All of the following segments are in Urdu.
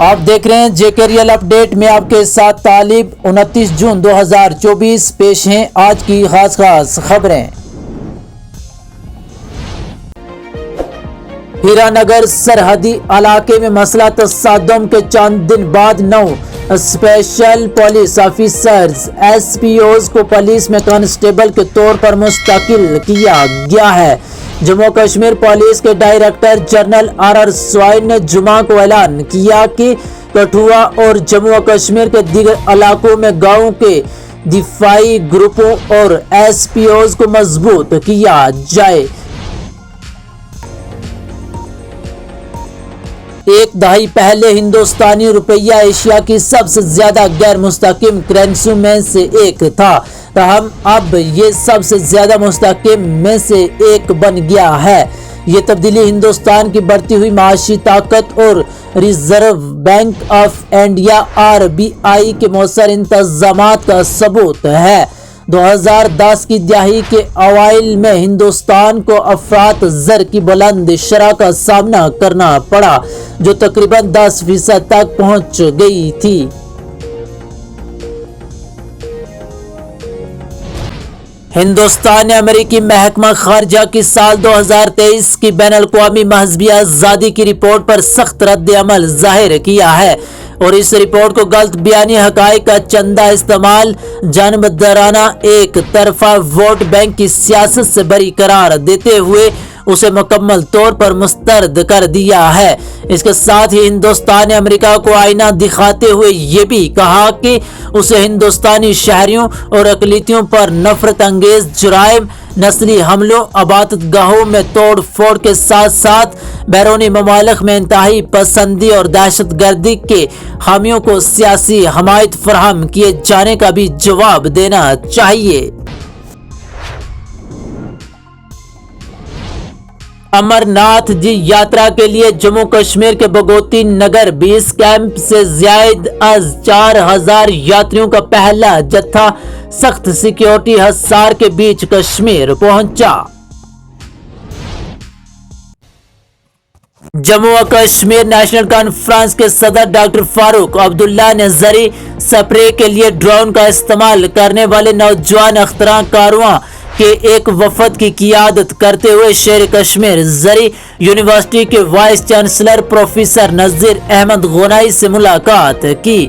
آپ دیکھ رہے ہیں جے کے ریئل اپڈیٹ میں آپ کے ساتھ طالب 29 جون 2024 پیش ہیں آج کی خاص خبریں۔ ہیرا نگر سرحدی علاقے میں مسلح تصادم کے چند دن بعد 9 special police officers S P Os کو پولیس میں کانسٹیبل کے طور پر منتقل کیا گیا ہے۔ جموں کشمیر پولیس کے ڈائریکٹر جنرل آر سوائن نے جمعہ کو اعلان کیا کہ کٹھوعہ اور جموں کشمیر کے دیگر علاقوں میں گاؤں کے دفاعی گروپوں اور ایس پی اوز کو مضبوط کیا جائے۔ ایک دہائی پہلے ہندوستانی روپیہ ایشیا کی سب سے زیادہ غیر مستحکم کرنسیوں میں سے ایک تھا، تاہم اب یہ سب سے زیادہ مستحکم میں سے ایک بن گیا ہے۔ یہ تبدیلی ہندوستان کی بڑھتی ہوئی معاشی طاقت اور reserve bank of India RBI کے مؤثر انتظامات کا ثبوت ہے۔ 2010 کی دہائی کے اوائل میں ہندوستان کو افراط زر کی بلند شرح کا سامنا کرنا پڑا جو تقریباً 10% تک پہنچ گئی تھی۔ ہندوستان نے امریکی محکمہ خارجہ کی سال 2023 کی بین الاقوامی مذہبی آزادی کی رپورٹ پر سخت رد عمل ظاہر کیا ہے اور اس رپورٹ کو غلط بیانی، حقائق کا چندہ استعمال، جانبدارانہ ایک طرفہ ووٹ بینک کی سیاست سے بری قرار دیتے ہوئے اسے مکمل طور پر مسترد کر دیا ہے۔ اس کے ساتھ ہی ہندوستان نے امریکہ کو آئینہ دکھاتے ہوئے یہ بھی کہا کہ اسے ہندوستانی شہریوں اور اقلیتوں پر نفرت انگیز جرائم، نسلی حملوں، عبادت گاہوں میں توڑ پھوڑ کے ساتھ ساتھ بیرونی ممالک میں انتہائی پسندی اور دہشت گردی کے حامیوں کو سیاسی حمایت فراہم کیے جانے کا بھی جواب دینا چاہیے۔ امرناتھ جی یاترا کے لیے جموں کشمیر کے بھگوتی نگر بیس کیمپ سے زائد از 4000 یاتریوں کا پہلا جتھا سخت سیکیورٹی حصار کے بیچ کشمیر پہنچا۔ جموں و کشمیر نیشنل کانفرنس کے صدر ڈاکٹر فاروق عبداللہ نے زرعی سپرے کے لیے ڈرون کا استعمال کرنے والے نوجوان اختراع کاروں کے ایک وفد کی قیادت کرتے ہوئے شیر کشمیر زرعی یونیورسٹی کے vice chancellor professor Nazir Ahmad Ghanai سے ملاقات کی۔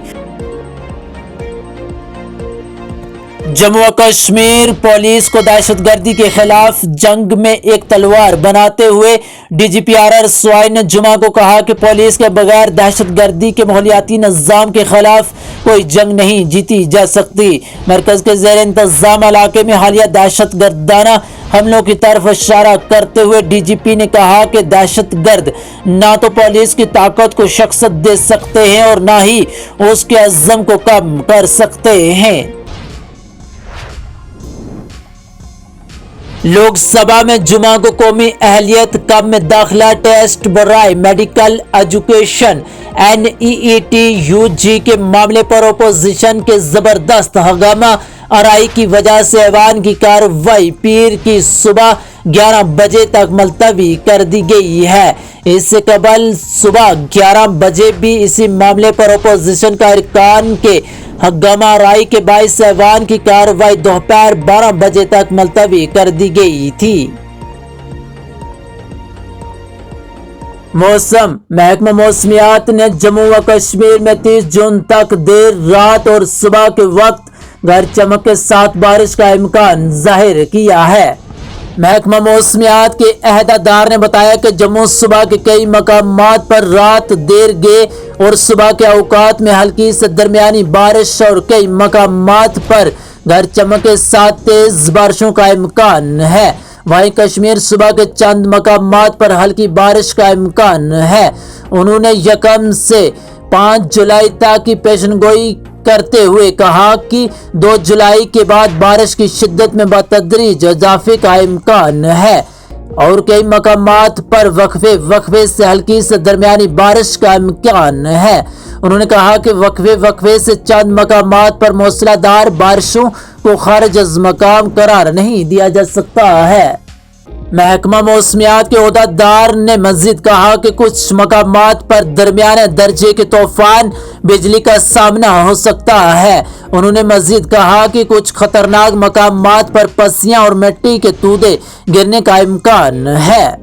جموں و کشمیر پولیس کو دہشت گردی کے خلاف جنگ میں ایک تلوار بناتے ہوئے DGP آر سوائن نے جمعہ کو کہا کہ پولیس کے بغیر دہشت گردی کے ماحولیاتی نظام کے خلاف کوئی جنگ نہیں جیتی جا سکتی۔ مرکز کے زیر انتظام علاقے میں حالیہ دہشت گردانہ حملوں کی طرف اشارہ کرتے ہوئے DGP نے کہا کہ دہشت گرد نہ تو پولیس کی طاقت کو شکست دے سکتے ہیں اور نہ ہی اس کے عزم کو کم کر سکتے ہیں۔ لوک سبھا میں جمعہ کو قومی اہلیت کم میں داخلہ ٹیسٹ برائے میڈیکل ایجوکیشن NEET UG کے معاملے پر اپوزیشن کے زبردست ہنگامہ آرائی کی وجہ سے ایوان کی کارروائی پیر کی صبح 11 بجے تک ملتوی کر دی گئی ہے۔ اس سے قبل صبح 11 بجے بھی اسی معاملے پر اپوزیشن کا ارکان کے ہنگامہ آرائی کے باعث ایوان کی کارروائی دوپہر 12 بجے تک ملتوی کر دی گئی تھی۔ موسم محکمہ موسمیات نے جموں و کشمیر میں 30 جون تک دیر رات اور صبح کے وقت گرج چمک کے ساتھ بارش کا امکان ظاہر کیا ہے۔ محکمہ موسمیات کے عہدیدار نے بتایا کہ جموں صبح کے کئی مقامات پر رات دیر گے اور صبح کے اوقات میں ہلکی سے درمیانی بارش اور کئی مقامات پر گرج چمک کے ساتھ تیز بارشوں کا امکان ہے۔ وہیں کشمیر صبح کے چند مقامات پر ہلکی بارش کا امکان ہے۔ انہوں نے 1 سے 5 جولائی تک کی پیشنگوئی کرتے ہوئے کہا کہ 2 جولائی کے بعد بارش کی شدت میں بتدریج اضافے کا امکان ہے اور کئی مقامات پر وقفے سے ہلکی سے درمیانی بارش کا امکان ہے۔ انہوں نے کہا کہ وقفے سے چند مقامات پر موسلا دھار بارشوں کو خارج از مقام قرار نہیں دیا جا سکتا ہے۔ محکمہ موسمیات کے عہدیدار نے مزید کہا کہ کچھ مقامات پر درمیانے درجے کے طوفان بجلی کا سامنا ہو سکتا ہے۔ انہوں نے مزید کہا کہ کچھ خطرناک مقامات پر پسیاں اور مٹی کے تودے گرنے کا امکان ہے۔